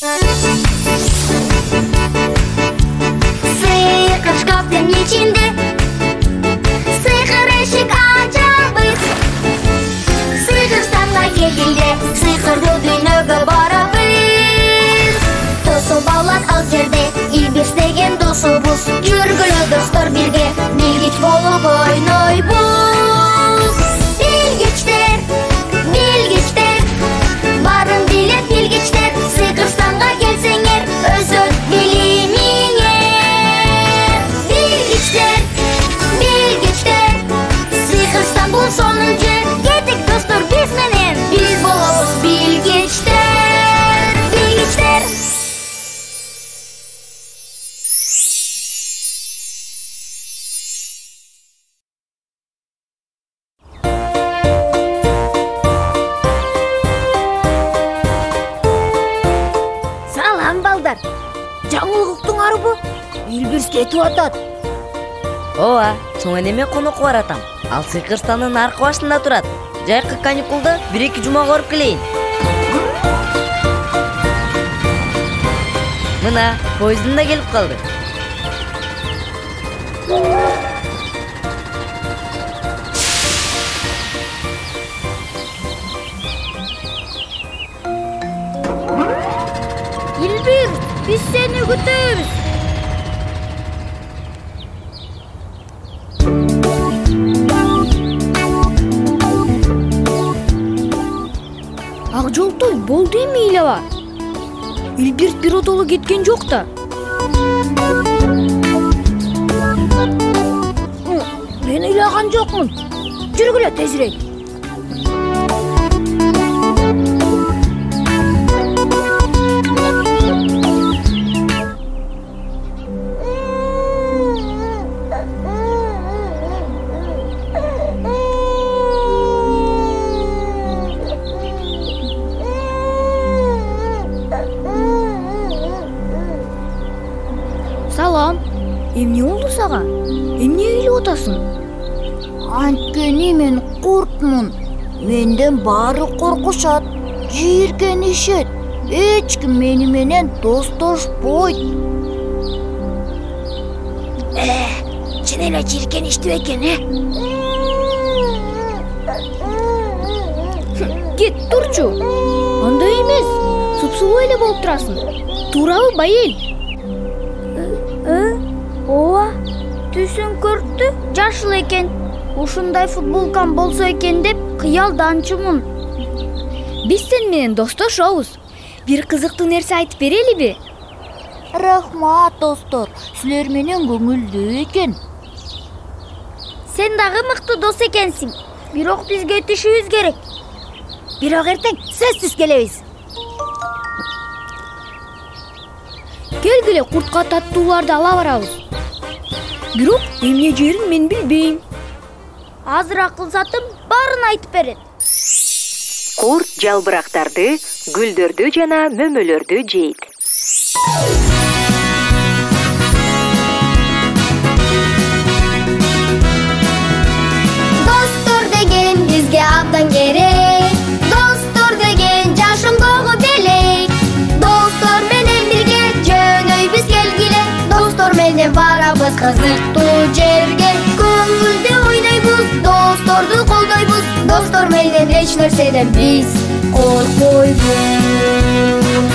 Sıyıkır şkafın içinde, sıyıkır eşik acabız. Sıyırsanla geldiğinde, sıyıkırlı dünyaya barabız. Dostu bağlan al kerde, İlbis degen dostubuz. Жүргүлө достор бирге, билгич болуп ойнойбуз. Билгичтер, билгичтер, барын билет билгичтер. Сыйкырстанга келсеңер, өзөт билимиңер. Билгичтер, билгичтер, Сыйкырстан бул сонунчу. Кетик достор биз менен, биз болобуз билгичтер, билгичтер. Жаңылыктың арбы Илбирс кетип атат. Ооба, чоң энеме конокко баратам. Ал Сыйкырстандын аркы башында турат. Жайкы каникулда 1-2 жума көрүп келейин. Мына поездун да келип калды. Илбирс, биз сени күтөбүз. Ак жолтой болду эми ыйлаба. Илбирс биротоло кеткен жок да. Мен ыйлаган жокмун. Жүргүлө тезирээк. Салам. Эмне болду сага? Эмне ыйлап атасың? Анткени мен куртмун. Менден баары коркушат, жийиркенишет. Эч ким мени менен достошпойт. Чын эле жийиркеништи бекен, Кет, турчу. Андай эмес. Супсуу эле болуп турасың. Туурабы, байел? Ооба, түсүн көрдү, жашыл экен. Ушундай футболкам болсо экен деп кыялданчумун. Биз сен менен достошобуз. Бир кызыктуу нерсе айтып берелиби? Рахмат, достор. Силер менен көңүлдүү экен. Сен дагы мыкты дос экенсиң. Бирок бизге өтүшүбүз керек. Бирок эртең сөзсүз келебиз. Келгиле куртка таттууларды ала барабыз. Бирок эмне жерин мен билбейм. Азыр акыл сатым баарын айтып берет. Курт жалбырактарды, гүлдөрдү жана мөмөлөрдү жейт. Достор деген бизге абдан керек. Достор деген жашоодогу белек. Достор менен бирге жөнөйбүз келгиле. Достор менен барабыз кызыктуу жерге. Көңүлдүү ойнойбуз, досторду колдойбуз. Достор менен эч нерседен биз коркпойбуз.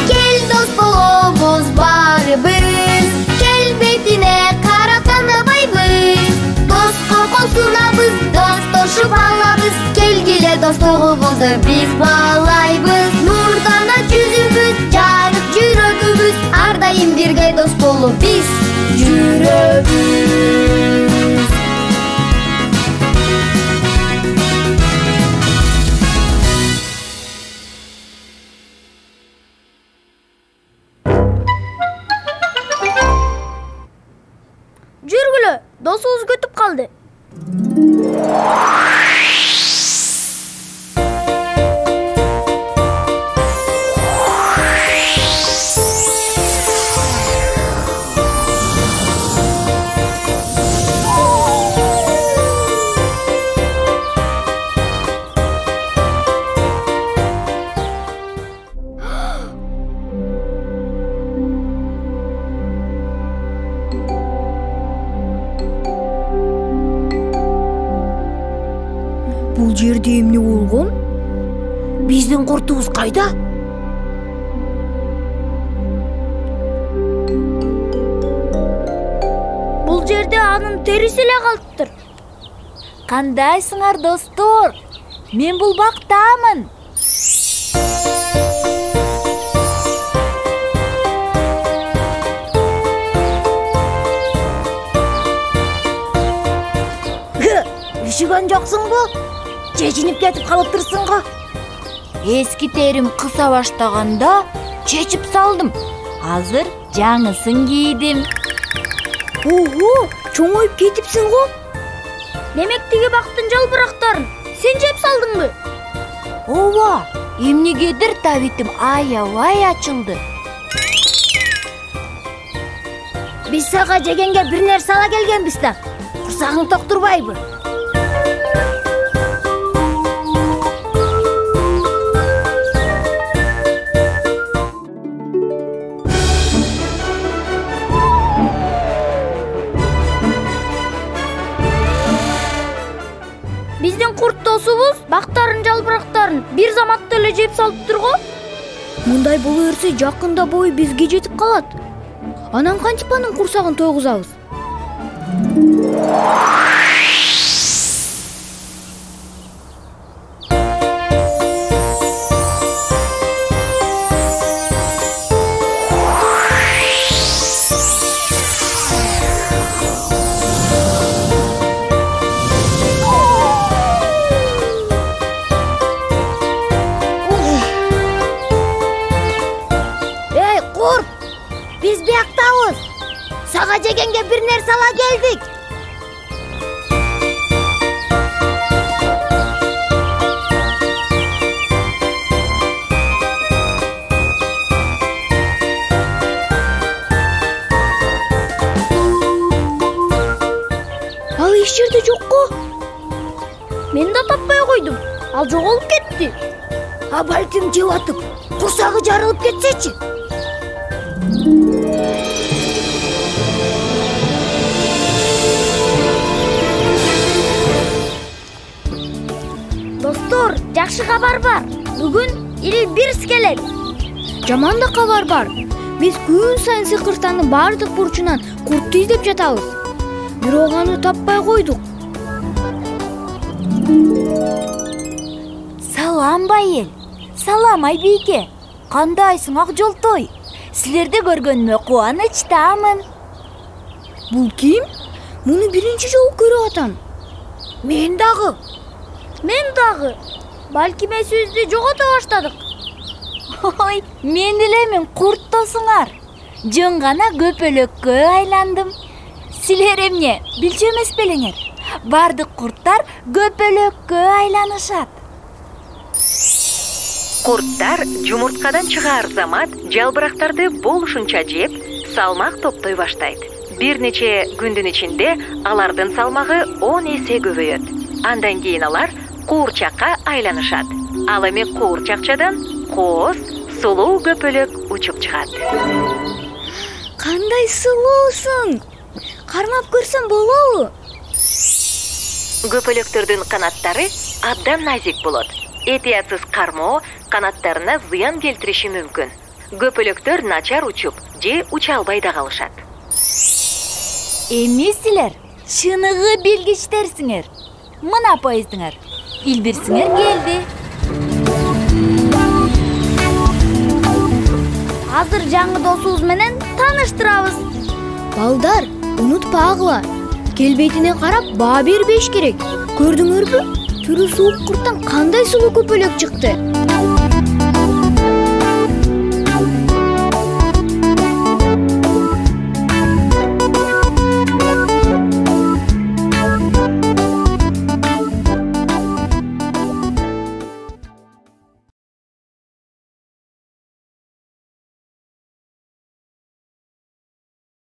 Кел дос болобуз баарыбыз. Кел бетине карап таныбайбыз. Доско кол сунабыз, достошуп алабыз. Келгиле достугубузду биз баалайбыз. Нурдана жүзүбүз, жарык жүрөгүбүз. Ар дайым бирге дос болуп биз жүрөбүз. Жүргүлө, досубуз көтүп калды. Бул жерде эмне болгон? Биздин куртубуз кайда? Бул жерде анын териси эле калыптыр. Кандайсыңар, достор? Мен бул бактамын. Üşүгөн жоксуңбу? Чечинип кетип калыптырсың го. Эски терим кыса баштаганда чечип салдым. Азыр жаңысын кийдим. Ого, чоңоюп кетипсиң го. Демек тиги бактын жалбырактарын сен жеп салдыңбы? Ооба, эмнегедир табитим аябай ачылды. Биз сага жегенге бир нерсе ала келгенбиз да. Курсагың ток турбайбы? Биздин курт досубуз бактарын жалбырактарын бир заматта эле жеп салыптыр го. Мындай боло берсе жакында бою бизге жетип калат. Анан кантип анын курсагын тойгузабыз? Биз бияктабыз. Сага жегенге бир нерсе ала келдик. Ал эч жерде жок го. Мен да таппай койдум. Ал жоголуп кетти. А балким жеп атып, курсагы жарылып кетсечи? Достор, жакшы кабар бар. Бүгүн ил бирс келет. Жаман да кабар бар. Биз күн сайын сыкыртанын бардык бурчунан куртту издеп жатабыз. Бирок аны таппай койдук. Салам Байел. Салам Айбике. Кандайсың ак жолтой? Силерди көргөнүмө кубанычтамын. Бул ким? Муну биринчи жолу көрүп атам. Мен дагы. Балким эсибизди жогото баштадык. Ой, мен элемин курт досуңар. Жөн гана көпөлөккө айландым. Силер эмне билчү эмес белеңер? Бардык курттар көпөлөккө айланышат. Курттар жумурткадан чыгаар замат жалбырактарды болушунча жеп, салмак топтой баштайт. Бир нече күндүн ичинде алардын салмагы 10 эсе көбөйөт. Андан кийин алар куурчакка айланышат. Ал эми куурчакчадан кооз, сулуу көпөлөк учуп чыгат. Кандай сулуусуң? Кармап көрсөм болобу? Көпөлөктөрдүн канаттары абдан назик болот. Этиятсыз кармоо канаттарына зыян келтириши мүмкүн. Көпөлөктөр начар учуп же уча албай да калышат. Эми силер чыныгы билгичтерсиңер. Мына поездиңар. Илбирсиңер келди. Азыр жаңы досубуз менен тааныштырабыз. Балдар, унутпагыла. Келбетине карап баа бербеш керек. Көрдүңөрбү? Түрү суук курттан кандай сулуу көпөлөк чыкты.